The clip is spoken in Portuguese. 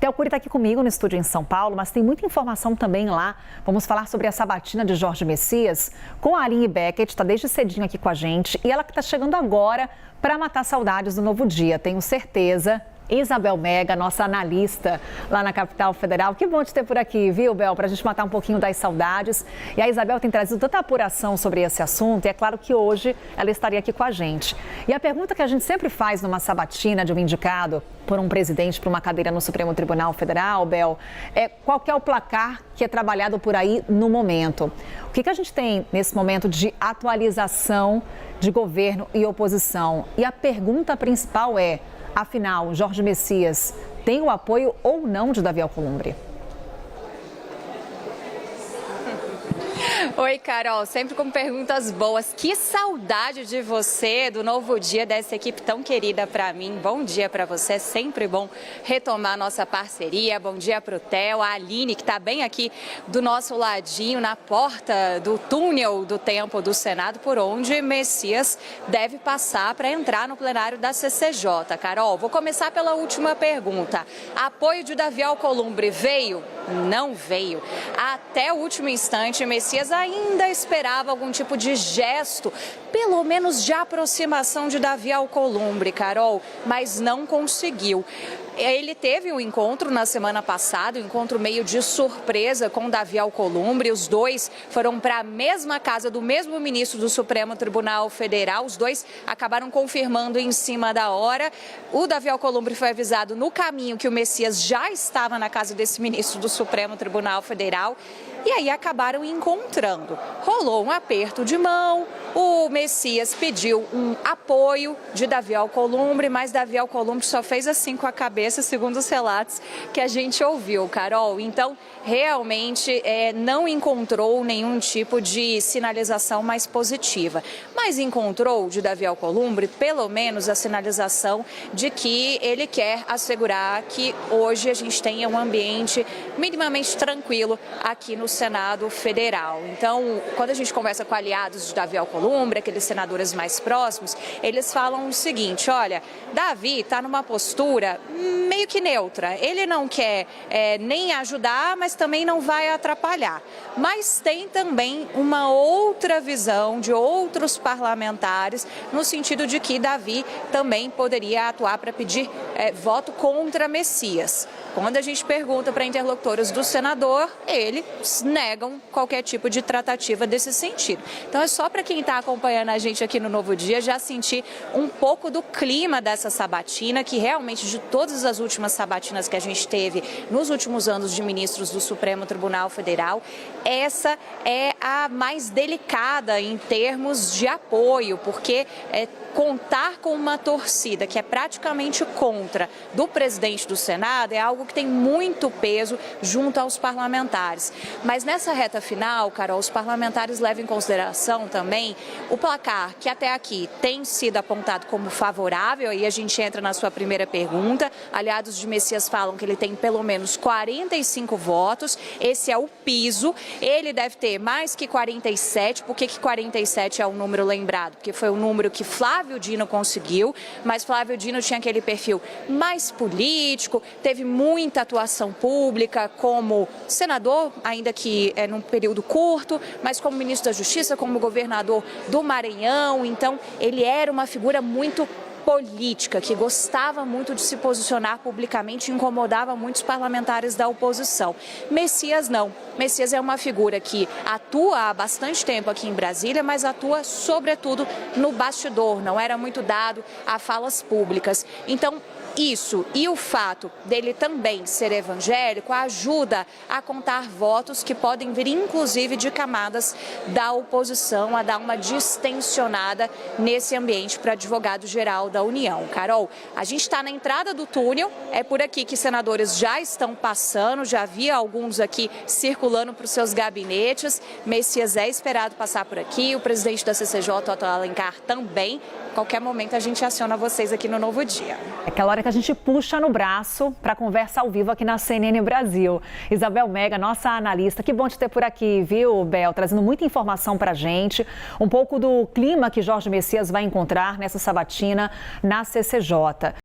Theo Cury está aqui comigo no estúdio em São Paulo, mas tem muita informação também lá. Vamos falar sobre a sabatina de Jorge Messias com a Aline Beckett, está desde cedinho aqui com a gente. E ela que está chegando agora para matar saudades do novo dia, tenho certeza. Isabel Mega, nossa analista lá na capital federal. Que bom te ter por aqui, viu, Bel? Para a gente matar um pouquinho das saudades. E a Isabel tem trazido tanta apuração sobre esse assunto e é claro que hoje ela estaria aqui com a gente. E a pergunta que a gente sempre faz numa sabatina de um indicado por um presidente para uma cadeira no Supremo Tribunal Federal, Bel, é qual que é o placar que é trabalhado por aí no momento? O que a gente tem nesse momento de atualização de governo e oposição? E a pergunta principal é: afinal, Jorge Messias tem o apoio ou não de Davi Alcolumbre? Oi, Carol, sempre com perguntas boas. Que saudade de você, do novo dia, dessa equipe tão querida para mim. Bom dia para você, é sempre bom retomar nossa parceria. Bom dia para o Theo, a Aline, que está bem aqui do nosso ladinho, na porta do túnel do tempo do Senado, por onde Messias deve passar para entrar no plenário da CCJ. Carol, vou começar pela última pergunta. Apoio de Davi Alcolumbre veio? Não veio. Até o último instante, Messias ainda esperava algum tipo de gesto, pelo menos de aproximação de Davi Alcolumbre, Carol, mas não conseguiu. Ele teve um encontro na semana passada, um encontro meio de surpresa com Davi Alcolumbre. Os dois foram para a mesma casa do mesmo ministro do Supremo Tribunal Federal. Os dois acabaram confirmando em cima da hora. O Davi Alcolumbre foi avisado no caminho que o Messias já estava na casa desse ministro do Supremo Tribunal Federal. E aí acabaram encontrando. Rolou um aperto de mão, o Messias pediu um apoio de Davi Alcolumbre, mas Davi Alcolumbre só fez assim com a cabeça, segundo os relatos que a gente ouviu, Carol. Então, realmente não encontrou nenhum tipo de sinalização mais positiva. Mas encontrou de Davi Alcolumbre, pelo menos, a sinalização de que ele quer assegurar que hoje a gente tenha um ambiente minimamente tranquilo aqui no Senado Federal. Então, quando a gente conversa com aliados de Davi Alcolumbre, aqueles senadores mais próximos, eles falam o seguinte: olha, Davi está numa postura meio que neutra. Ele não quer nem ajudar, mas também não vai atrapalhar. Mas tem também uma outra visão de outros parlamentares, no sentido de que Davi também poderia atuar para pedir voto contra Messias. Quando a gente pergunta para interlocutores do senador, eles negam qualquer tipo de tratativa desse sentido. Então é só para quem está acompanhando a gente aqui no Novo Dia já sentir um pouco do clima dessa sabatina, que realmente de todas as últimas sabatinas que a gente teve nos últimos anos de ministros do Supremo Tribunal Federal, essa é a mais delicada em termos de apoio, porque contar com uma torcida que é praticamente contra do presidente do Senado é algo que tem muito peso junto aos parlamentares. Mas nessa reta final, Carol, os parlamentares levam em consideração também o placar que até aqui tem sido apontado como favorável. Aí a gente entra na sua primeira pergunta. Aliados de Messias falam que ele tem pelo menos 45 votos. Esse é o piso. Ele deve ter mais que 47. Por que 47 é o número lembrado? Porque foi o número que Flávio Dino conseguiu, mas Flávio Dino tinha aquele perfil mais político, teve muita atuação pública como senador, ainda que num período curto, mas como ministro da Justiça, como governador do Maranhão. Então, ele era uma figura muito política, que gostava muito de se posicionar publicamente e incomodava muitos parlamentares da oposição. Messias não. Messias é uma figura que atua há bastante tempo aqui em Brasília, mas atua sobretudo no bastidor, não era muito dado a falas públicas. Então, isso e o fato dele também ser evangélico ajuda a contar votos que podem vir, inclusive, de camadas da oposição, a dar uma distensionada nesse ambiente para advogado-geral da União. Carol, a gente está na entrada do túnel, é por aqui que senadores já estão passando, já vi alguns aqui circulando para os seus gabinetes. Messias é esperado passar por aqui, o presidente da CCJ, Otto Alencar, também. Qualquer momento a gente aciona vocês aqui no Novo Dia. É aquela hora que a gente puxa no braço para conversa ao vivo aqui na CNN Brasil. Isabel Mega, nossa analista, que bom te ter por aqui, viu, Bel? Trazendo muita informação para a gente, um pouco do clima que Jorge Messias vai encontrar nessa sabatina na CCJ.